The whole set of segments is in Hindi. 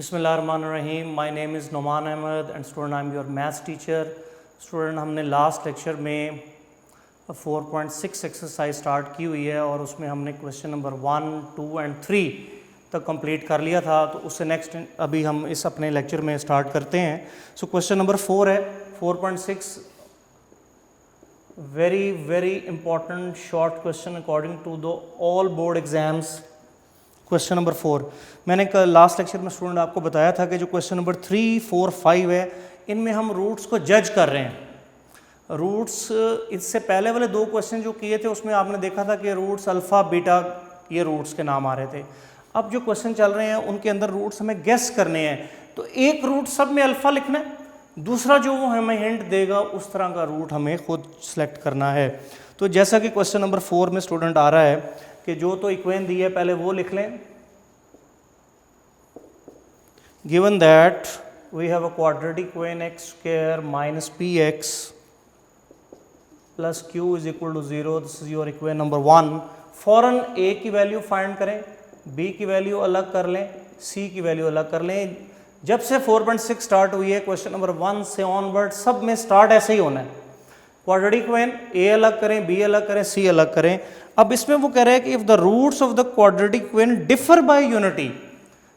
बिस्मिल्लाहिर्रहमानिर्रहीम। My name is Numan Ahmad and student I am your maths teacher. Student हमने लास्ट लेक्चर में 4.6 एक्सरसाइज स्टार्ट की हुई है और उसमें हमने क्वेश्चन नंबर 1, 2 एंड 3 तक कंप्लीट कर लिया था। तो उससे नेक्स्ट अभी हम इस अपने लेक्चर में स्टार्ट करते हैं। सो क्वेश्चन नंबर 4 है 4.6, very very important short question according to the all board exams. Question number 4 मैंने कल लास्ट लेक्चर में स्टूडेंट आपको बताया था कि जो क्वेश्चन नंबर 3, 4, 5 है इनमें हम रूट्स को जज कर रहे हैं। रूट्स इससे पहले वाले 2 क्वेश्चन जो किए थे उसमें आपने देखा था कि रूट्स अल्फ़ा बीटा ये रूट्स के नाम आ रहे थे। अब जो क्वेश्चन चल रहे हैं उनके अंदर रूट्स हमें गेस करने हैं। तो एक रूट सब में अल्फ़ा लिखना है, दूसरा जो वो हमें हिंट देगा उस तरह का रूट हमें खुद सेलेक्ट करना है। तो जैसा कि क्वेश्चन नंबर 4 में स्टूडेंट आ रहा है कि जो तो इक्वेशन दी है पहले वो लिख लें। Given that we have a quadratic equation x square minus px plus q is equal to 0। This is your equation number 1। फॉरन a की वैल्यू फाइंड करें, b की वैल्यू अलग कर लें, c की वैल्यू अलग कर लें। जब से 4.6 स्टार्ट हुई है क्वेश्चन नंबर 1 से ऑनवर्ड सब में स्टार्ट ऐसे ही होना है। क्वाड्रेटिक इक्वेशन a अलग करें, b अलग करें, c अलग करें। अब इसमें वो कह रहे हैं कि if the roots of the quadratic equation differ by unity,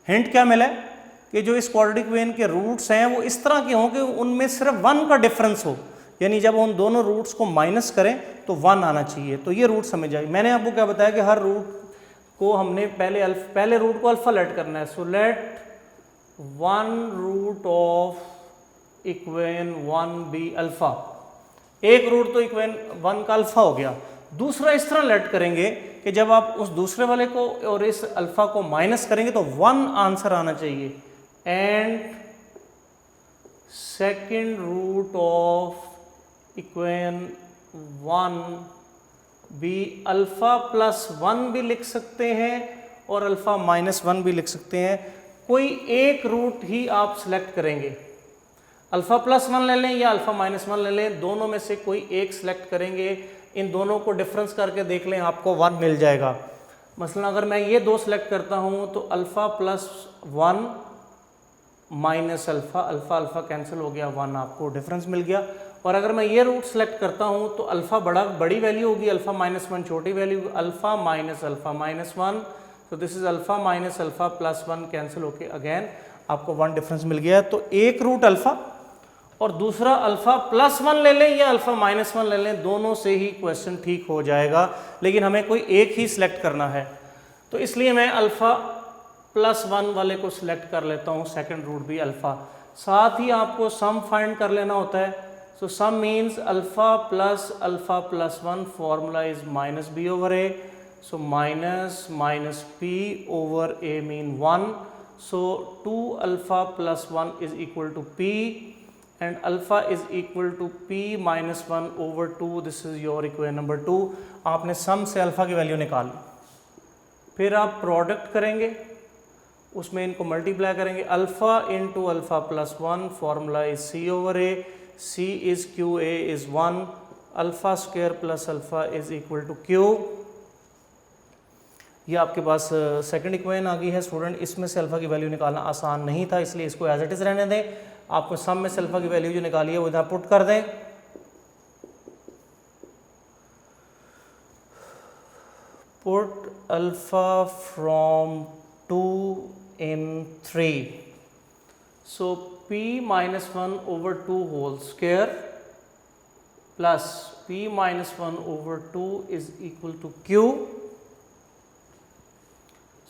hint क्या मिला है कि जो इस क्वाड्रेटिक इक्वेशन के रूट्स हैं वो इस तरह के हों कि उनमें सिर्फ 1 का डिफरेंस हो, यानी जब उन दोनों रूट्स को माइनस करें तो 1 आना चाहिए। तो ये रूट समझ आए। मैंने आपको क्या बताया कि हर रूट को हमने पहले रूट को अल्फा लेट करना है। So let 1 root of equation 1 be alpha. एक रूट तो इक्वेशन 1 का अल्फा हो गया। दूसरा इस तरह लेट करेंगे कि जब आप उस दूसरे वाले को और इस अल्फा को माइनस करेंगे तो 1 आंसर आना चाहिए। And second root of equation 1 भी अल्फा प्लस 1 भी लिख सकते हैं और अल्फा माइनस 1 भी लिख सकते हैं। कोई एक रूट ही आप सिलेक्ट करेंगे, अल्फा प्लस 1 ले लें या अल्फा माइनस 1 ले लें, दोनों में से कोई एक सिलेक्ट करेंगे। इन दोनों को डिफरेंस करके देख लें, आपको 1 मिल जाएगा। मसलन अगर मैं ये 2 सिलेक्ट करता हूं तो alpha plus 1 minus alpha, alpha alpha cancel हो गया, 1 आपको डिफरेंस मिल गया। और अगर मैं ये रूट सेलेक्ट करता हूं तो अल्फा बड़ी वैल्यू होगी, अल्फा माइनस 1 छोटी वैल्यू, अल्फा माइनस 1। तो this is alpha minus alpha plus 1 cancel होके अगेन आपको 1 डिफरेंस मिल गया। तो एक रूट अल्फा और दूसरा अल्फा प्लस 1 ले लें या अल्फा माइनस 1 ले लें, दोनों से ही क्वेश्चन ठीक हो जाएगा। लेकिन हमें कोई एक ही सिलेक्ट करना है, तो इसलिए मैं अल्फा प्लस 1 वाले को सिलेक्ट कर लेता हूं, सेकंड रूट भी अल्फा। साथ ही आपको सम फाइंड कर लेना होता है। So sum means alpha plus 1 formula is minus B over A. So minus P over A mean 1। So 2 alpha plus 1 is equal to P and alpha is equal to p minus 1 over 2. This is your equation number 2. आपने सम से अल्फा की वैल्यू निकाल ली, फिर आप प्रोडक्ट करेंगे, उसमें इनको मल्टीप्लाई करेंगे। Alpha into alpha plus 1 formula is c over A, C is q, a is 1, alpha square plus alpha is equal to q. ये आपके पास सेकंड इक्वेशन आ गई है स्टूडेंट। इसमें से अल्फा की वैल्यू निकालना आसान नहीं था, इसलिए इसको एज इट इज रहने दें। आपको सम में से अल्फा की वैल्यू जो निकाली है वो इधर पुट कर दें। Put alpha from 2 in 3। So p minus 1 over 2 whole square plus p minus 1 over 2 is equal to q।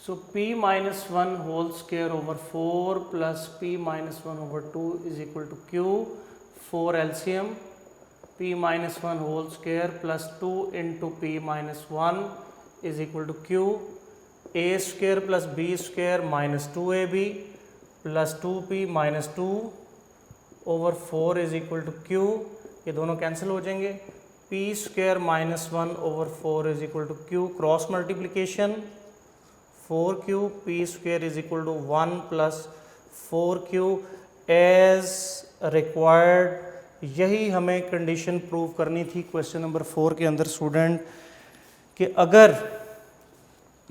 So p minus 1 whole square over 4 plus p minus 1 over 2 is equal to q। 4 LCM, p minus 1 whole square plus 2 into p minus 1 is equal to q। a square plus b square minus 2ab plus 2p minus 2 over 4 is equal to q। ये दोनों कैंसिल हो जाएंगे। p square minus 1 over 4 is equal to q। Cross multiplication 4q p square is equal to 1 plus 4q as required। यही हमें कंडीशन प्रूव करनी थी क्वेश्चन नंबर 4 के अंदर स्टूडेंट, कि अगर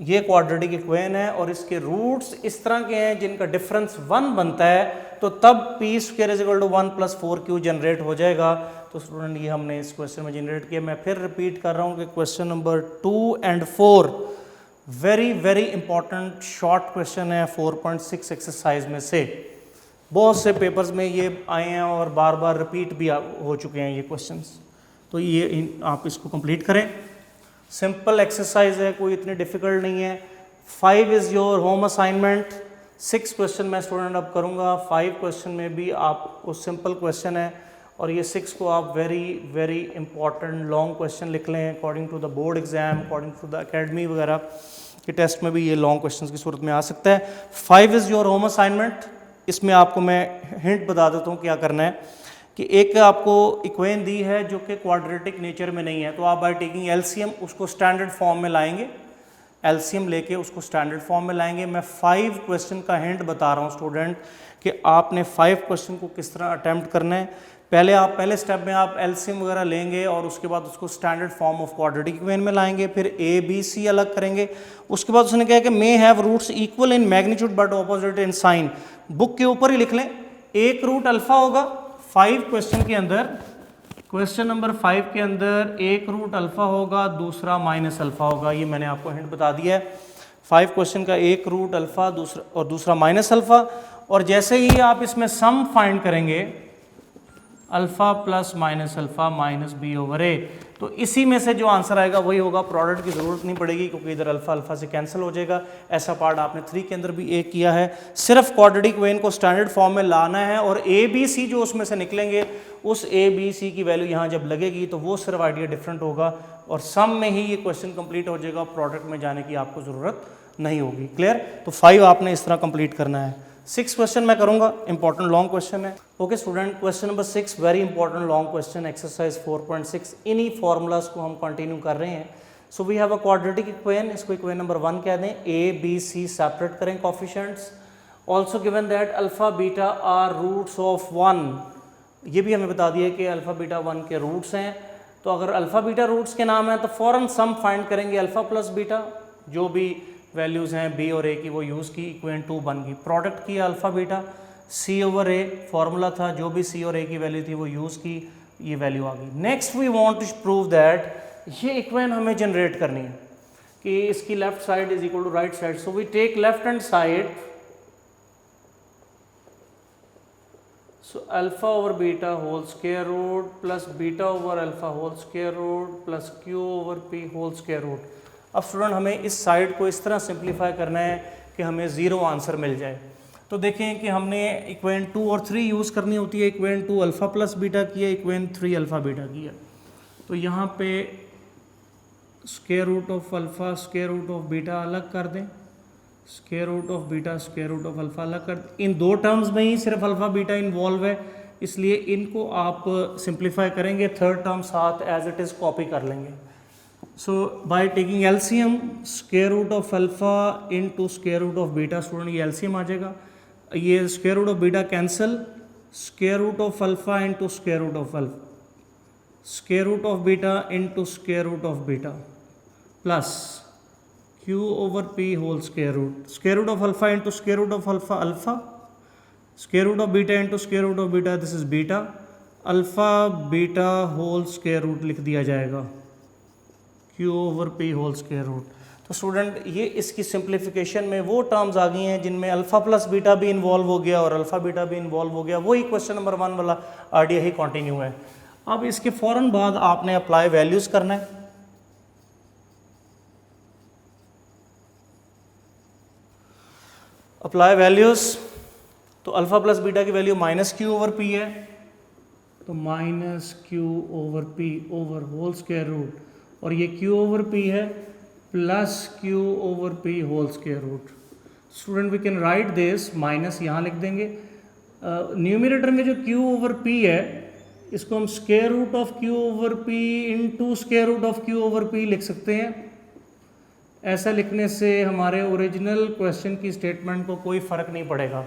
ये क्वाड्रेटिक इक्वेशन है और इसके रूट्स इस तरह के हैं जिनका डिफरेंस 1 बनता है, तो तब p square is equal to 1 plus 4q generate हो जाएगा। तो स्टूडेंट ये हमने इस क्वेश्चन में जनरेट किया। मैं फिर रिपीट कर रहा हूँ कि question number 2 and 4 very very important short question है 4.6 एक्सरसाइज में से। बहुत से पेपर्स में ये आए हैं और बार बार रिपीट भी हो चुके हैं ये क्वेश्चंस। तो ये आप इसको कंप्लीट करें। सिंपल एक्सरसाइज है, कोई इतनी डिफिकल्ट नहीं है। 5 is your home assignment. 6 question मैं स्टूडेंट अब करूँगा। 5 क्वेश्चन में भी आपको सिंपल क्वेश्चन है और ये 6 को आप very very important long question लिख लें according to the board exam, according to the academy वगैरह के टेस्ट में भी ये लॉन्ग क्वेश्चन की सूरत में आ सकता है। 5 इज़ योर होम असाइनमेंट। इसमें आपको मैं हिंट बता देता हूँ क्या करना है कि एक आपको इक्वेशन दी है जो कि क्वाड्रेटिक नेचर में नहीं है, तो आप बाय टेकिंग एलसीएम उसको स्टैंडर्ड फॉर्म में लाएंगे। एलसीएम लेके उसको स्टैंडर्ड फॉर्म में लाएंगे। मैं 5 क्वेश्चन का हिंट बता रहा हूँ स्टूडेंट कि आपने 5 क्वेश्चन को किस तरह अटैम्प्ट करना है। पहले स्टेप में आप एलसीएम वगैरह लेंगे और उसके बाद उसको standard form of quadratic equation में लाएंगे। फिर ए बी सी अलग करेंगे। उसके बाद उसने कहा कि may have roots equal in magnitude but opposite in sign. Book के ऊपर ही लिख लें, एक रूट अल्फा होगा 5 क्वेश्चन के अंदर। क्वेश्चन नंबर 5 के अंदर एक रूट अल्फा होगा, दूसरा माइनस अल्फा होगा। ये मैंने आपको हिंट बता दिया है। 5 क्वेश्चन का एक रूट अल्फा दूसरा माइनस अल्फा। और जैसे ही आप इसमें सम फाइंड करेंगे alpha plus minus alpha minus B over A, तो इसी में से जो आंसर आएगा वही होगा। प्रोडक्ट की ज़रूरत नहीं पड़ेगी क्योंकि इधर अल्फा अल्फा से कैंसिल हो जाएगा। ऐसा पार्ट आपने 3 के अंदर भी एक किया है। सिर्फ क्वाड्रेटिक इक्वेशन को स्टैंडर्ड फॉर्म में लाना है और ए बी सी जो उसमें से निकलेंगे उस ए बी सी की वैल्यू यहाँ जब लगेगी तो वो सिर्फ आइडिया डिफरेंट होगा और सम में ही ये क्वेश्चन कंप्लीट हो जाएगा। प्रोडक्ट में जाने की आपको ज़रूरत नहीं होगी। क्लियर? तो 5 आपने इस तरह कंप्लीट करना है। 6 क्वेश्चन मैं करूंगा, इंपॉर्टेंट लॉन्ग क्वेश्चन है। Okay student, question number 6 very important long question, exercise 4.6। इन्हीं फॉर्मूलाज को हम कंटिन्यू कर रहे हैं। So we have a quadratic equation, इसको इक्वेशन नंबर 1 कह दें। ए बी सी सेपरेट करें coefficients. Also given that alpha beta are roots of 1। ये भी हमें बता दिया कि अल्फा बीटा 1 के रूट्स हैं। तो अगर अल्फा बीटा रूट्स के नाम है तो फ़ौरन सम फाइंड करेंगे अल्फा प्लस बीटा, जो भी वैल्यूज़ हैं बी और ए की वो यूज़ की, इक्वेशन 2 बन गई। प्रोडक्ट किया alpha beta, C over a formula था, जो भी सी और ए की वैल्यू थी वो यूज़ की, ये वैल्यू आ गई। Next we want to prove that ये इक्वेशन हमें जनरेट करनी है कि इसकी left side is equal to right side. So we take left hand side, so alpha over beta whole square root plus beta over alpha whole square root plus q over p whole square root. अब स्टूडेंट हमें इस साइड को इस तरह सिंप्लीफाई करना है कि हमें 0 आंसर मिल जाए। तो देखें कि हमने इक्वेशन 2 और 3 यूज़ करनी होती है। इक्वेशन 2 अल्फ़ा प्लस बीटा किया, इक्वेशन 3 अल्फ़ा बीटा किया। तो यहाँ पे square root of alpha square root of beta अलग कर दें, square root of beta square root of alpha अलग कर दें। इन 2 टर्म्स में ही सिर्फ अल्फ़ा बीटा इन्वॉल्व है, इसलिए इनको आप सिंप्लीफाई करेंगे। 3rd टर्म साथ एज इट इज़ कॉपी कर लेंगे। So by taking LCM, square root of alpha into square root of beta, student ये LCM आ जाएगा। ये square root of beta cancel, square root of alpha into square root of alpha, square root of beta into square root of beta plus q over p whole square root of alpha into square root of alpha alpha, square root of beta into square root of beta, this is beta, alpha beta whole square root लिख दिया जाएगा q over p whole square root. तो स्टूडेंट ये इसकी सिंप्लीफिकेशन में वो टर्म्स आ गई हैं जिनमें अल्फा प्लस बीटा भी इन्वॉल्व हो गया और अल्फा बीटा भी इन्वॉल्व हो गया। वही क्वेश्चन नंबर 1 वाला आइडिया ही कंटिन्यू है। अब इसके फ़ौरन बाद आपने अप्लाई वैल्यूज़ करना है। अप्लाई वैल्यूज़, तो अल्फा प्लस बीटा की value minus Q over p है, तो minus Q over p over whole square root, और ये q ओवर p है plus q over p whole square root. Student we can write this, minus यहाँ लिख देंगे। न्यूमरेटर में जो q ओवर p है इसको हम square root of q over p into square root of q over p लिख सकते हैं। ऐसा लिखने से हमारे ओरिजिनल क्वेश्चन की स्टेटमेंट को कोई फ़र्क नहीं पड़ेगा।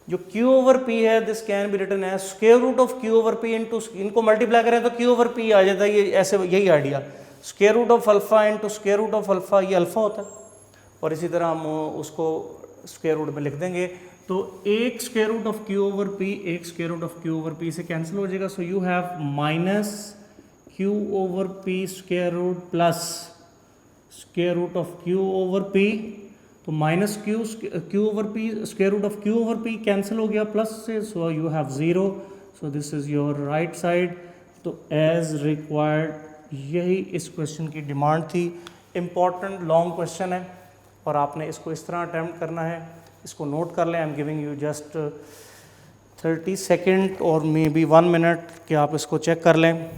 जो q ओवर p है दिस कैन बी रिटन है square root of q over p into, इनको मल्टीप्लाई करें तो q ओवर p आ जाता है। ये ऐसे यही idea, square root of alpha into square root of alpha, ये अल्फा होता है। और इसी तरह हम उसको स्क्वायर रूट में लिख देंगे। तो एक square root of Q over P, एक square root of Q over P से कैंसिल हो जाएगा। So you have minus Q over P square root plus square root of Q over P. तो minus Q over P square root of Q over P cancel हो गया प्लस से, so you have zero. So this is your right side. तो एज रिक्वायर्ड यही इस क्वेश्चन की डिमांड थी। इम्पॉर्टेंट लॉन्ग क्वेश्चन है और आपने इसको इस तरह अटैम्प्ट करना है। इसको नोट कर लें। I am giving you just 30 second और मे बी 1 मिनट कि आप इसको चेक कर लें।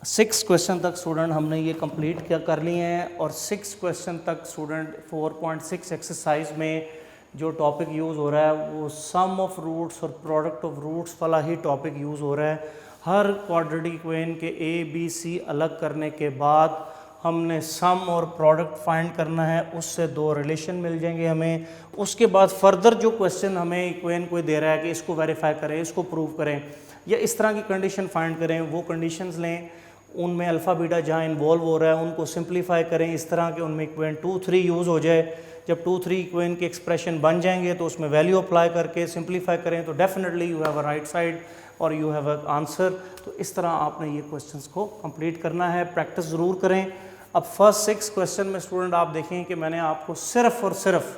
6 क्वेश्चन तक स्टूडेंट हमने ये कंप्लीट क्या कर लिए हैं और 6 क्वेश्चन तक स्टूडेंट 4.6 एक्सरसाइज में जो टॉपिक यूज़ हो रहा है वो सम ऑफ रूट्स और प्रोडक्ट ऑफ रूट्स वाला ही टॉपिक यूज़ हो रहा है। हर क्वाड्रेटिक इक्वेशन के ए बी सी अलग करने के बाद हमने सम और प्रोडक्ट फाइंड करना है, उससे 2 रिलेशन मिल जाएंगे हमें। उसके बाद फर्दर जो क्वेश्चन हमें इक्वेशन कोई दे रहा है कि इसको वेरीफाई करें, इसको प्रूव करें या इस तरह की कंडीशन फाइंड करें, वो कंडीशंस लें, उनमें अल्फ़ा बीटा जहाँ इन्वॉल्व हो रहा है उनको सिंप्लीफाई करें इस तरह के उनमें इक्वेशन 2, 3 यूज़ हो जाए। जब 2, 3 इक्वेशन के एक्सप्रेशन बन जाएंगे तो उसमें वैल्यू अप्लाई करके सिंप्लीफाई करें तो definitely you have a right side और यू हैव अ आंसर। तो इस तरह आपने ये क्वेश्चंस को कंप्लीट करना है, प्रैक्टिस ज़रूर करें। अब फर्स्ट 6 क्वेश्चन में स्टूडेंट आप देखें कि मैंने आपको सिर्फ और सिर्फ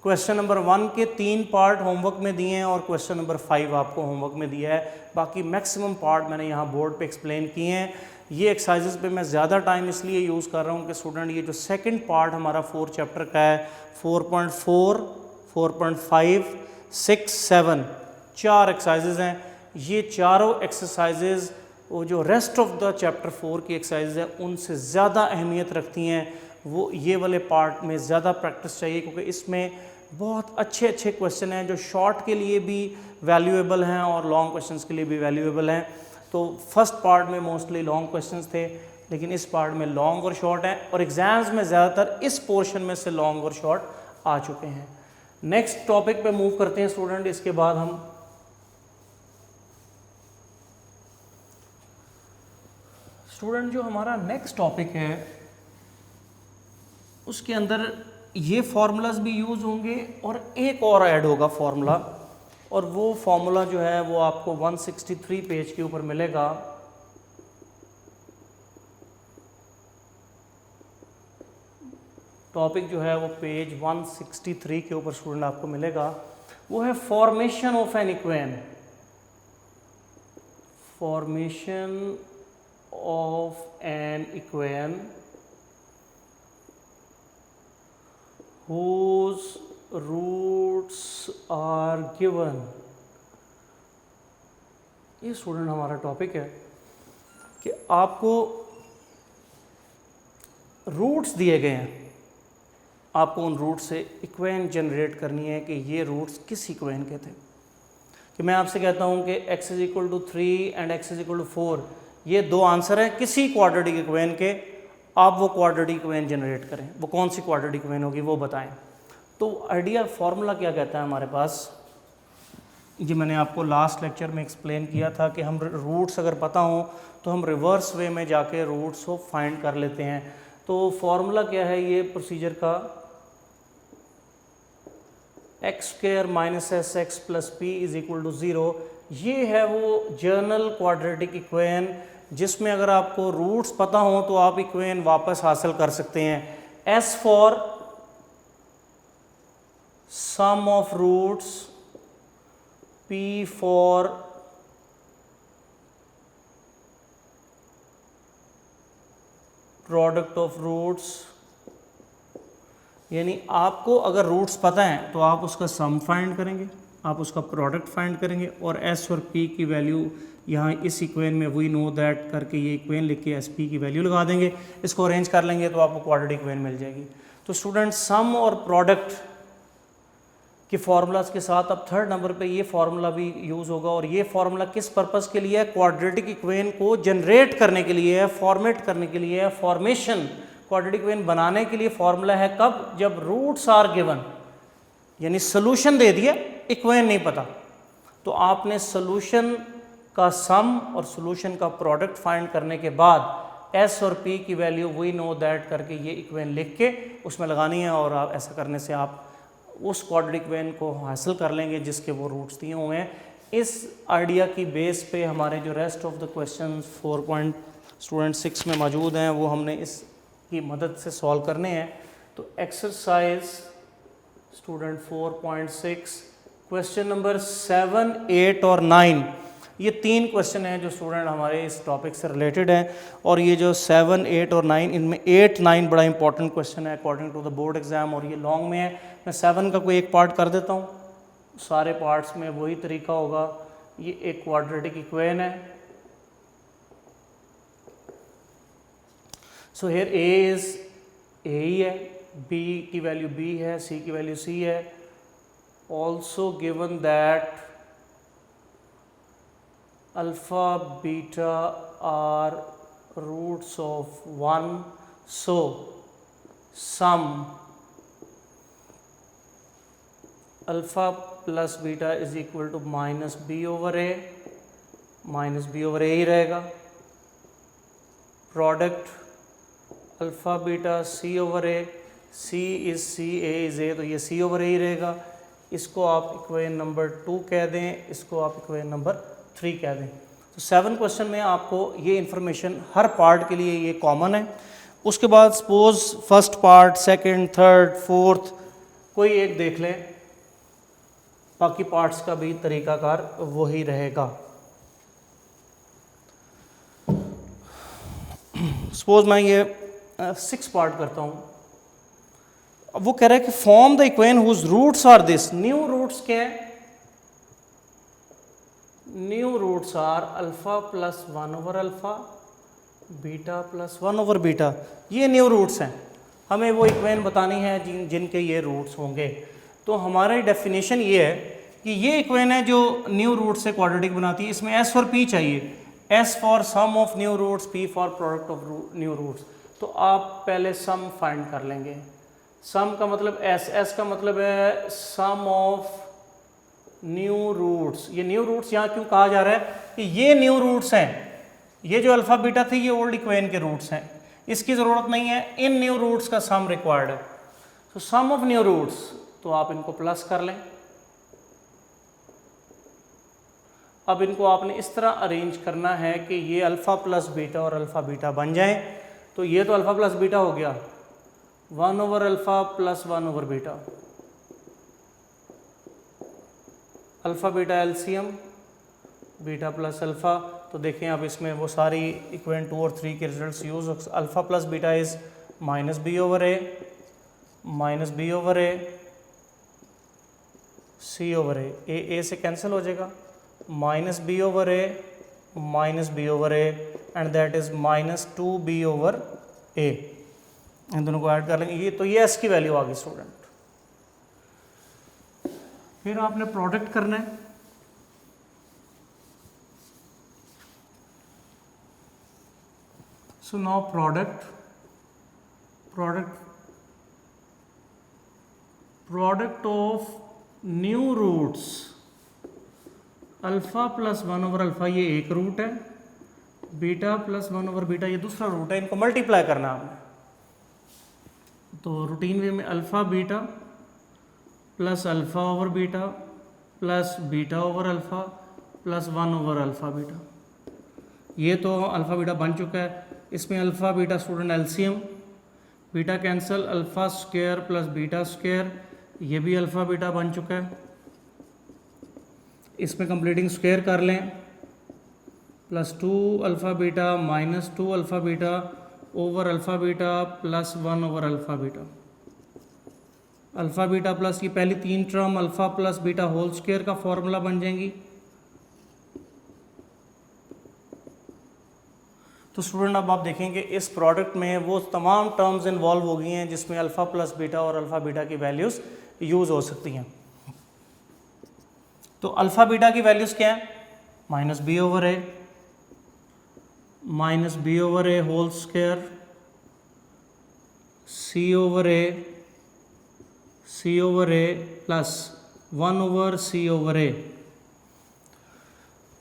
क्वेश्चन नंबर 1 के 3 पार्ट होमवर्क में दिए हैं और क्वेश्चन नंबर 5 आपको होमवर्क में दिया है। बाकी मैक्सिमम पार्ट मैंने यहाँ बोर्ड पे एक्सप्लेन किए हैं। ये एक्सरसाइजेस पे मैं ज़्यादा टाइम इसलिए यूज़ कर रहा हूँ कि स्टूडेंट ये जो सेकंड पार्ट हमारा 4 चैप्टर का है 4.4, 4.5, 6, 7 4 एक्सरसाइजेज हैं। ये चारों एक्सरसाइजेज वो जो रेस्ट ऑफ द चैप्टर 4 की एक्सरसाइज है उनसे ज़्यादा अहमियत रखती हैं। वो ये वाले पार्ट में ज़्यादा प्रैक्टिस चाहिए क्योंकि इसमें बहुत अच्छे अच्छे क्वेश्चन हैं जो शॉर्ट के लिए भी वैल्यूएबल हैं और लॉन्ग क्वेश्चंस के लिए भी वैल्यूएबल हैं। तो फर्स्ट पार्ट में मोस्टली लॉन्ग क्वेश्चंस थे लेकिन इस पार्ट में लॉन्ग और शॉर्ट हैं और एग्जाम्स में ज़्यादातर इस पोर्शन में से लॉन्ग और शॉर्ट आ चुके हैं। नेक्स्ट टॉपिक पे मूव करते हैं स्टूडेंट। इसके बाद हम स्टूडेंट जो हमारा नेक्स्ट टॉपिक है उसके अंदर ये फार्मूलाज भी यूज़ होंगे और एक और ऐड होगा फार्मूला और वो फार्मूला जो है वो आपको 163 पेज के ऊपर मिलेगा। टॉपिक जो है वो पेज 163 के ऊपर स्टूडेंट आपको मिलेगा। वो है formation of an equation, formation of an equation whose roots are given। ये स्टूडेंट हमारा टॉपिक है कि आपको रूट्स दिए गए हैं, आपको उन रूट से इक्वेशन जनरेट करनी है कि ये रूट्स किस इक्वेशन के थे। कि मैं आपसे कहता हूँ कि x = 3 एंड x = 4 ये 2 आंसर हैं किसी क्वाड्रेटिक इक्वेशन के। आप वो क्वाड्रेटिक इक्वेशन जनरेट करें, वो कौन सी क्वाड्रेटिक इक्वेशन होगी वो बताएं। तो आइडिया फार्मूला क्या कहता है हमारे पास, जी मैंने आपको लास्ट लेक्चर में एक्सप्लेन किया था कि हम रूट्स अगर पता हो तो हम रिवर्स वे में जाके रूट्स को फाइंड कर लेते हैं। तो फार्मूला क्या है ये प्रोसीजर का, x² - sx + p = 0। ये है वो जर्नल क्वाड्रेटिक इक्वेशन जिसमें अगर आपको रूट्स पता हो तो आप इक्वेशन वापस हासिल कर सकते हैं। S for sum of roots, P for product of roots. यानी आपको अगर रूट्स पता हैं तो आप उसका सम फाइंड करेंगे, आप उसका प्रोडक्ट फाइंड करेंगे और S और P की वैल्यू यहाँ इस इक्वेशन में वी नो दैट करके ये इक्वेशन लिख के SP की वैल्यू लगा देंगे, इसको अरेंज कर लेंगे तो आपको क्वाड्रेटिक इक्वेशन मिल जाएगी। तो स्टूडेंट सम और प्रोडक्ट के फार्मूलाज के साथ अब थर्ड नंबर पे ये फार्मूला भी यूज़ होगा और ये फार्मूला किस पर्पस के लिए है, क्वाड्रेटिक इक्वेशन को जनरेट करने के लिए है, फॉर्मेट करने के लिए है। फॉर्मेशन क्वाड्रेटिक इक्वेशन बनाने के लिए फार्मूला है कब, जब रूट्स आर गिवन, यानी सोल्यूशन दे दिया, इक्वेशन नहीं पता, तो आपने सोल्यूशन का सम और सोल्यूशन का प्रोडक्ट फाइंड करने के बाद एस और पी की वैल्यू वी नो दैट करके ये इक्वेशन लिख के उसमें लगानी है, और आप ऐसा करने से आप उस क्वाड्रेटिक इक्वेशन को हासिल कर लेंगे जिसके वो रूट्स दिए हुए हैं। इस आइडिया की बेस पे हमारे जो रेस्ट ऑफ द क्वेश्चन 4.6 में मौजूद हैं वो हमने इसकी मदद से सॉल्व करने हैं। तो एक्सरसाइज स्टूडेंट 4.6 क्वेश्चन नंबर 7, 8 और 9, ये 3 क्वेश्चन हैं जो स्टूडेंट हमारे इस टॉपिक से रिलेटेड हैं। और ये जो 7, 8 और 9, इनमें 8, 9 बड़ा इंपॉर्टेंट क्वेश्चन है according to the board exam, और ये लॉन्ग में है। मैं 7 का कोई एक पार्ट कर देता हूँ, सारे पार्ट्स में वही तरीका होगा। ये एक क्वाड्रेटिक इक्वेशन है। सो हियर ए इज ए ही है, बी की वैल्यू बी है, सी की वैल्यू सी है। Also given that alpha beta are roots of 1, so sum alpha plus beta is equal to minus B over A ही रहेगा। Product alpha beta C over A, C is C, A is A, तो ये सी ओवर ए ही रहेगा। इसको आप इक्वेशन नंबर 2 कह दें, इसको आप इक्वेशन नंबर 3 कह दें। तो 7 क्वेश्चन में आपको ये इन्फॉर्मेशन हर पार्ट के लिए ये कॉमन है। उसके बाद suppose first part, second, third, fourth कोई एक देख लें, बाकी पार्ट्स का भी तरीकाकार वही रहेगा। सपोज मैं ये 6 पार्ट करता हूँ। अब वो कह रहा है कि form the equation whose roots are this. New roots क्या है? New roots are alpha plus 1 over alpha, beta plus 1 over beta. ये न्यू रूट्स हैं। हमें वो इक्वेशन बतानी है जिनके ये रूट्स होंगे। तो हमारी डेफिनेशन ये है कि ये इक्वेशन है जो न्यू रूट से क्वाड्रेटिक बनाती है। इसमें एस और पी चाहिए, s for sum of new roots, p for product of new roots. तो आप पहले सम फाइंड कर लेंगे। सम का मतलब एस, एस का मतलब है सम ऑफ न्यू रूट्स। ये न्यू रूट्स यहाँ क्यों कहा जा रहा है कि ये न्यू रूट्स हैं। ये जो अल्फा बीटा थी ये ओल्ड इक्वेशन के रूट्स हैं, इसकी ज़रूरत नहीं है। इन न्यू रूट्स का सम रिक्वायर्ड है। तो सम ऑफ न्यू रूट्स, तो आप इनको प्लस कर लें। अब इनको आपने इस तरह अरेंज करना है कि ये अल्फ़ा प्लस बीटा और अल्फ़ा बीटा बन जाए। तो ये तो अल्फ़ा प्लस बीटा हो गया, 1 over alpha plus 1 over beta, alpha beta LCM, beta plus alpha. तो देखें अब इसमें वो सारी इक्वेशन 2 और 3 के रिजल्ट्स यूज़ हो। Alpha plus beta is minus B over A, minus B over A, C over A से कैंसिल हो जाएगा, minus B over A, minus B over A, and that is minus 2b over A. इन दोनों को ऐड कर लेंगे। ये तो ये एस की वैल्यू आ गई स्टूडेंट। फिर आपने प्रोडक्ट करना है। So now product of new roots, alpha plus 1 over alpha ये एक रूट है, बीटा प्लस 1 ओवर बीटा ये दूसरा रूट है। इनको मल्टीप्लाई करना है आपने। तो रूटीन वे में alpha beta plus alpha over beta plus beta over alpha plus 1 over alpha beta. ये तो अल्फा बीटा बन चुका है। इसमें alpha beta student LCM, beta cancel, alpha square plus beta square, ये भी अल्फा बीटा बन चुका है। इसमें कंप्लीटिंग स्क्वायर कर लें, plus 2 alpha beta minus 2 alpha beta over alpha beta plus 1 over alpha beta. Alpha beta plus की पहली 3 term alpha plus beta whole square का फॉर्मूला बन जाएंगी। तो स्टूडेंट अब आप देखेंगे इस प्रोडक्ट में वो तमाम टर्म्स इन्वॉल्व हो गई हैं जिसमें अल्फा प्लस बीटा और अल्फा बीटा की वैल्यूज़ यूज़ हो सकती हैं। तो अल्फा बीटा की वैल्यूज़ क्या है? Minus B over A, minus B over A whole square, C over A plus 1 over C over ए।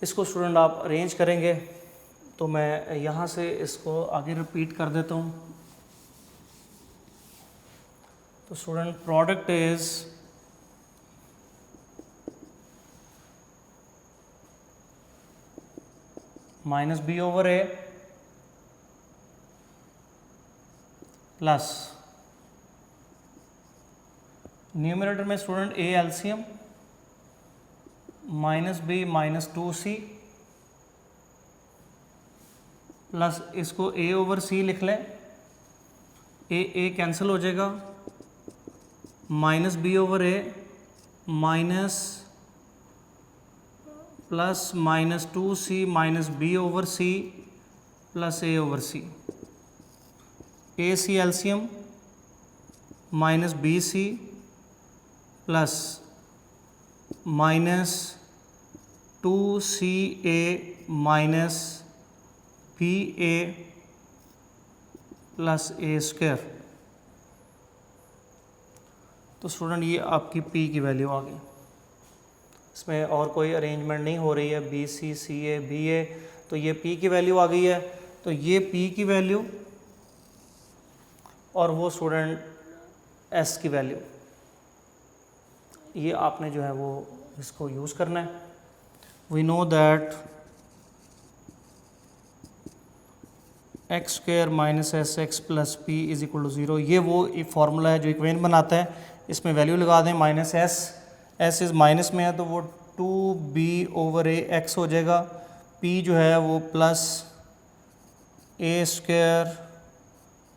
इसको स्टूडेंट आप अरेंज करेंगे तो मैं यहाँ से इसको आगे रिपीट कर देता हूँ। तो student product is minus B over A plus numerator में student A LCM minus B minus 2c plus इसको ए ओवर सी लिख लें, ए कैंसिल हो जाएगा, minus B over A minus plus minus 2c minus B over C plus A over C, A C LCM minus B C plus minus 2ca minus B A plus A square. तो स्टूडेंट ये आपकी p की वैल्यू आ गई। इसमें और कोई अरेंजमेंट नहीं हो रही है, B C C A B ए, तो ये p की वैल्यू आ गई है। तो ये p की वैल्यू और वो स्टूडेंट s की वैल्यू, ये आपने जो है वो इसको यूज़ करना है। We know that x square minus s x plus p is equal to 0, ये वो एक फार्मूला है जो इक्वेशन बनाता है। इसमें वैल्यू लगा दें, माइनस एस इज़ माइनस में है तो वो 2b ओवर ए एक्स हो जाएगा, p जो है वो plus A square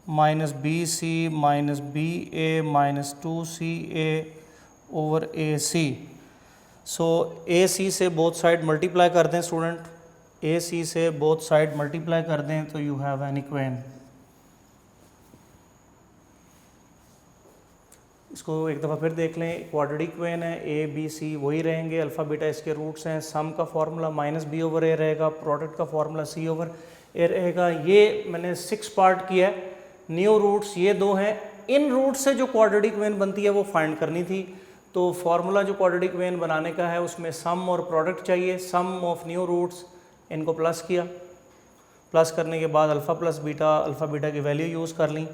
minus B C minus B A minus 2ca over A C. So A C से बोथ साइड मल्टीप्लाई कर दें स्टूडेंट, ए सी से बोथ साइड मल्टीप्लाई कर दें तो यू हैव एन इक्वेशन। इसको एक दफ़ा फिर देख लें, क्वाड्रेटिक इक्वेशन है, ए बी सी वही रहेंगे, अल्फ़ा बीटा इसके रूट्स हैं, सम का फार्मूला माइनस बी ओवर ए रहेगा, प्रोडक्ट का फार्मूला सी ओवर ए रहेगा। ये मैंने 6 पार्ट किया है, न्यू रूट्स ये 2 हैं। इन रूट से जो क्वाड्रेटिक इक्वेशन बनती है वो फाइंड करनी थी। तो फार्मूला जो क्वाड्रेटिक इक्वेशन बनाने का है उसमें सम और प्रोडक्ट चाहिए, सम ऑफ न्यू रूट्स, इनको प्लस किया, प्लस करने के बाद alpha plus beta, alpha beta की वैल्यू यूज़ कर ली।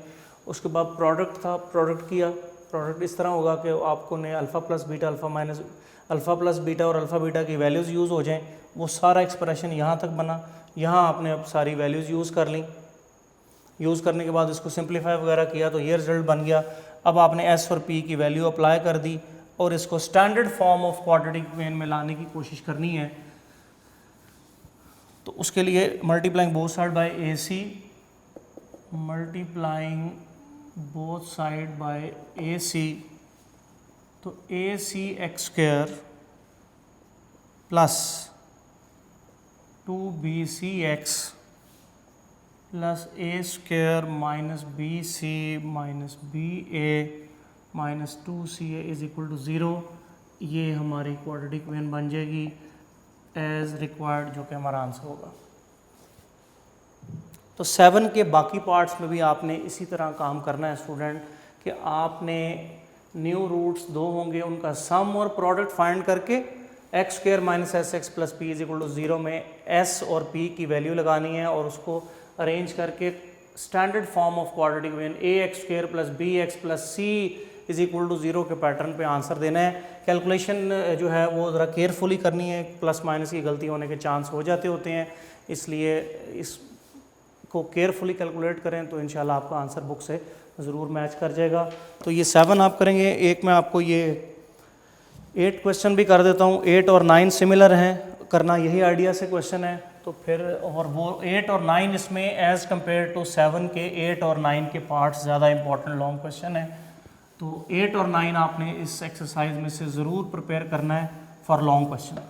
उसके बाद प्रोडक्ट था, प्रोडक्ट किया, प्रोडक्ट इस तरह होगा कि आपको ने alpha plus beta alpha plus beta और अल्फ़ा बीटा की वैल्यूज़ यूज़ हो जाएं। वो सारा एक्सप्रेशन यहाँ तक बना, यहाँ आपने अब सारी वैल्यूज़ यूज़ कर ली। यूज़ करने के बाद इसको सिंप्लीफाई वगैरह किया तो ये रिजल्ट बन गया। अब आपने एस और पी की वैल्यू अप्लाई कर दी और इसको standard form of quadratic equation में लाने की कोशिश करनी है। तो उसके लिए multiplying both side by A C, multiplying both side by A C, तो A C X square plus 2bc X plus A square minus B C minus B A minus 2ca is equal to 0। ये हमारी क्वाड्रेटिक इक्वेशन बन जाएगी एज रिक्वायर्ड, जो कि हमारा आंसर होगा। तो 7 के बाकी पार्ट्स में भी आपने इसी तरह काम करना है स्टूडेंट, कि आपने न्यू रूट्स 2 होंगे, उनका सम और प्रोडक्ट फाइंड करके x square minus s x plus p is equal to 0 में एस और पी की वैल्यू लगानी है और उसको अरेंज करके standard form of quadratic equation a x square plus b x plus c is equal to 0 के पैटर्न पे आंसर देना है। कैलकुलेशन जो है वो ज़रा केयरफुली करनी है, प्लस माइनस की गलती होने के चांस हो जाते होते हैं, इसलिए इसको केयरफुली कैलकुलेट करें तो इंशाल्लाह आपका आंसर बुक से ज़रूर मैच कर जाएगा। तो ये 7 आप करेंगे। एक मैं आपको ये 8 क्वेश्चन भी कर देता हूँ। 8 और 9 सिमिलर हैं, करना यही आइडिया से क्वेश्चन है। तो फिर और वो 8 और 9 इसमें एज़ कम्पेयर टू 7 के 8 और 9 के पार्ट्स ज़्यादा इंपॉर्टेंट लॉन्ग क्वेश्चन है। तो 8 और 9 आपने इस एक्सरसाइज में से ज़रूर प्रिपेयर करना है for long question.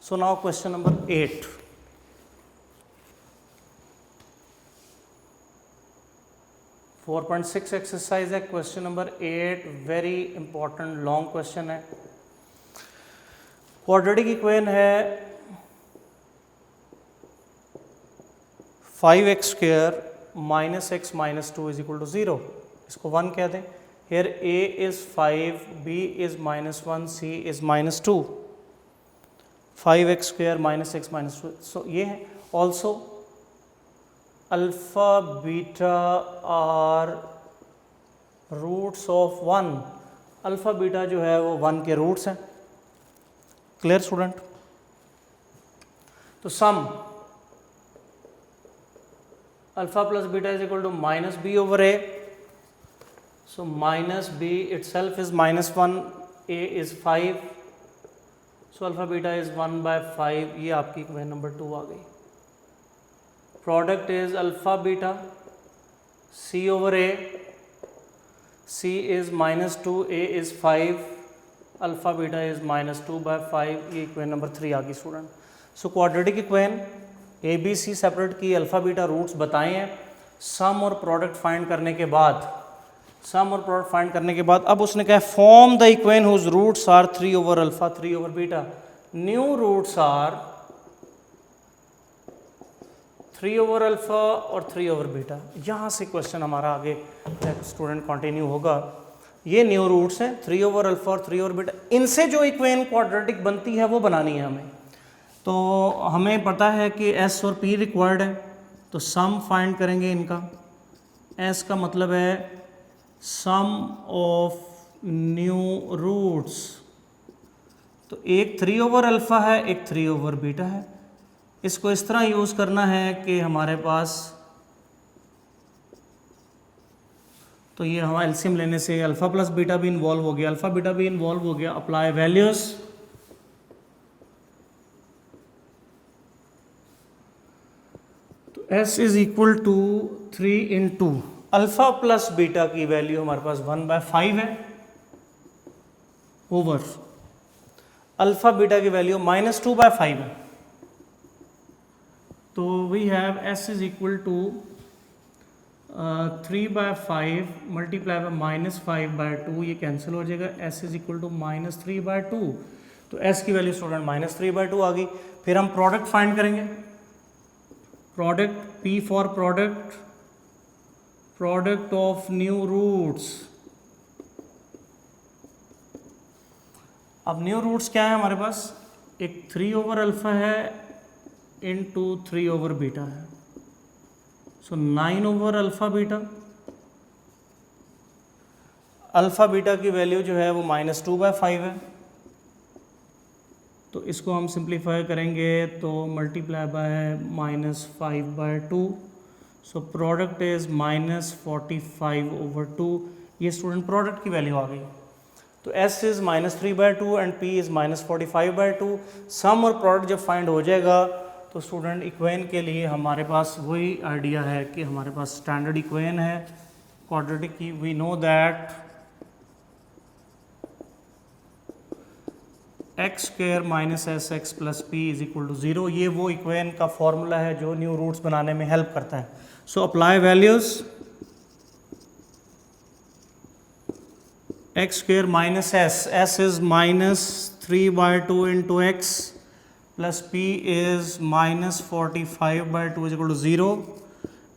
So now question number 8। Four 4.6 exercise है। Question number 8 very important long question है। क्वाड्रेटिक इक्वेशन है 5x square minus X minus 2 is equal to 0। इसको 1 कह दें। Here a is 5, b is -1, c is -2। 5x² -x -2, so ये है। Also alpha beta are roots of 1, alpha beta जो है वो 1 के रूट्स हैं। Clear student? तो sum alpha plus beta is equal to -b/a, so -b itself is -1, a is 5, so alpha beta is 1/5, ये आपकी इक्वेशन नंबर 2 आ गई। Product is alpha beta c/a, c is -2, a is 5, alpha beta is -2/5, ये इक्वेशन नंबर 3 आ गई student. So quadratic equation a b c separate की अल्फ़ा बीटा रूट्स बताए हैं। सम और प्रोडक्ट फाइंड करने के बाद अब उसने कहा form the equation whose roots are 3/अल्फ़ा 3/बीटा। न्यू रूट्स आर 3/अल्फ़ा और 3/बीटा। यहाँ से क्वेश्चन हमारा आगे स्टूडेंट कंटिन्यू होगा। ये न्यू रूट्स हैं 3/अल्फ़ा और 3/बीटा, इनसे जो इक्वेशन क्वाड्रेटिक बनती है वो बनानी है हमें। तो हमें पता है कि S और P रिक्वायर्ड है, तो सम फाइंड करेंगे इनका। S का मतलब है सम ऑफ न्यू रूट्स, तो एक 3/अल्फ़ा है, एक 3/बीटा है। इसको इस तरह यूज़ करना है कि हमारे पास, तो ये हम एलसीएम लेने से अल्फ़ा प्लस बीटा भी इन्वॉल्व हो गया, अल्फ़ा बीटा भी इन्वॉल्व हो गया। Apply values, S is equal to 3 into alpha plus beta की वैल्यू हमारे पास 1/5 है, ओवर अल्फ़ा बीटा की वैल्यू -2/5 है। तो we have S is equal to 3/5 multiply by -5/2, ये कैंसिल हो जाएगा। S इज इक्वल टू -3/2, तो S की वैल्यू स्टूडेंट -3/2 आ गई। फिर हम प्रोडक्ट फाइंड करेंगे। Product P for product of new roots. अब न्यू रूट्स क्या है हमारे पास, एक 3/अल्फ़ा है इंटू 3/बीटा है, सो 9/अल्फ़ा बीटा। अल्फ़ा बीटा की वैल्यू जो है वो -2/5 है, तो इसको हम सिंप्लीफाई करेंगे तो multiply by -5/2, so product is -45/2। ये स्टूडेंट प्रोडक्ट की वैल्यू आ गई। तो S is -3/2 and P is -45/2। सम और प्रोडक्ट जब फाइंड हो जाएगा तो स्टूडेंट इक्वेशन के लिए हमारे पास वही आइडिया है कि हमारे पास स्टैंडर्ड इक्वेशन है क्वाड्रेटिक की। We know that x² - sx + p is equal to 0। ये वो इक्वेशन का फॉर्मूला है जो न्यू रूट्स बनाने में हेल्प करता है। So apply values, x² - s is -3/2 into x plus p is -45/2 is equal to 0।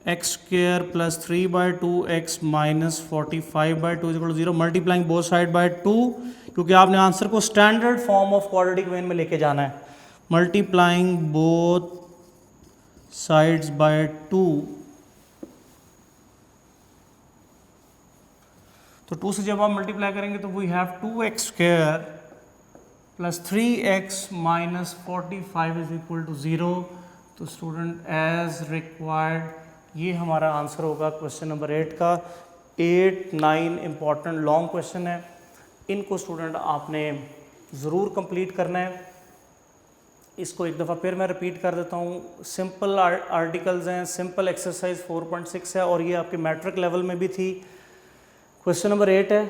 x² + 3/2x -45/2 is equal to 0, multiplying both side by 2, क्योंकि आपने आंसर को standard form of quadratic equation में लेके जाना है। मल्टीप्लाइंग बोथ साइड्स बाय 2, तो 2 से जब आप मल्टीप्लाई करेंगे तो we have 2x² + 3x -45 is equal to 0। तो स्टूडेंट एज रिक्वायर्ड ये हमारा आंसर होगा क्वेश्चन नंबर 8 का। 8, 9 इंपॉर्टेंट लॉन्ग क्वेश्चन है, इनको स्टूडेंट आपने ज़रूर कंप्लीट करना है। इसको एक दफ़ा फिर मैं रिपीट कर देता हूँ। सिंपल आर्टिकल्स हैं, सिंपल एक्सरसाइज 4.6 है और ये आपके मैट्रिक लेवल में भी थी। क्वेश्चन नंबर 8 है,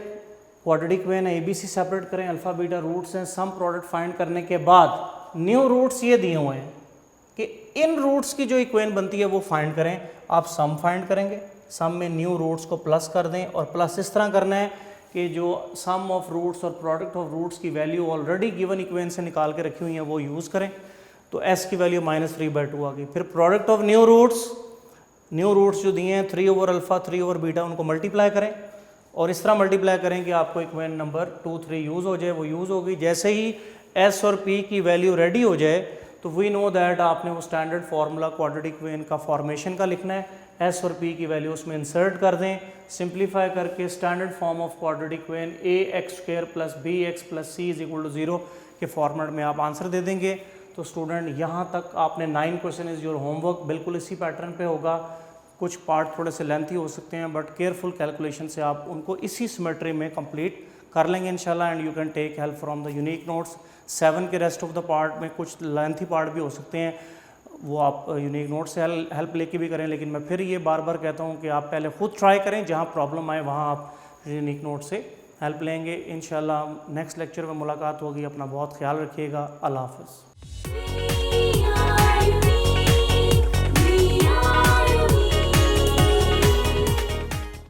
क्वाड्रेटिक इक्वेशन है, ABC सेपरेट करें, अल्फ़ा बीटा रूट्स हैं। सम प्रोडक्ट फाइंड करने के बाद न्यू रूट्स ये दिए हुए हैं कि इन रूट्स की जो इक्वेशन बनती है वो फाइंड करें। आप सम फाइंड करेंगे, सम में न्यू रूट्स को प्लस कर दें और प्लस इस तरह करना है कि जो सम ऑफ रूट्स और प्रोडक्ट ऑफ रूट्स की वैल्यू ऑलरेडी गिवन इक्वेशन से निकाल के रखी हुई है वो यूज़ करें। तो S की वैल्यू -3/2 आ गई। फिर प्रोडक्ट ऑफ न्यू रूट्स जो दिए हैं 3/अल्फ़ा 3/बीटा, उनको मल्टीप्लाई करें और इस तरह मल्टीप्लाई करें कि आपको इक्वेशन नंबर 2, 3 यूज़ हो जाए। वो यूज़ होगी। जैसे ही एस और पी की वैल्यू रेडी हो जाए तो वी नो दैट आपने वो स्टैंडर्ड फार्मूला क्वाड्रेटिक वेन का फॉर्मेशन का लिखना है, एस और पी की वैल्यू उसमें इंसर्ट कर दें, सिंप्लीफाई करके standard form of quadratic when a x square plus b x plus c is equal to 0 के फॉर्मेट में आप आंसर दे देंगे। तो स्टूडेंट यहाँ तक आपने 9 क्वेश्चन इज योर होमवर्क, बिल्कुल इसी पैटर्न पे होगा। कुछ पार्ट थोड़े से लेंथी हो सकते हैं बट केयरफुल कैलकुलेशन से आप उनको इसी सिमेट्री में कंप्लीट कर लेंगे इंशाल्लाह। And you can take help from the unique notes. 7 के रेस्ट ऑफ द पार्ट में कुछ लेंथी पार्ट भी हो सकते हैं, वो आप यूनिक नोट से हेल्प लेके भी करें, लेकिन मैं फिर ये बार बार कहता हूँ कि आप पहले खुद ट्राई करें, जहाँ प्रॉब्लम आए वहाँ आप यूनिक नोट से हेल्प लेंगे। इंशाल्लाह नेक्स्ट लेक्चर में मुलाकात होगी। अपना बहुत ख्याल रखिएगा। अल्लाह हाफ़िज़।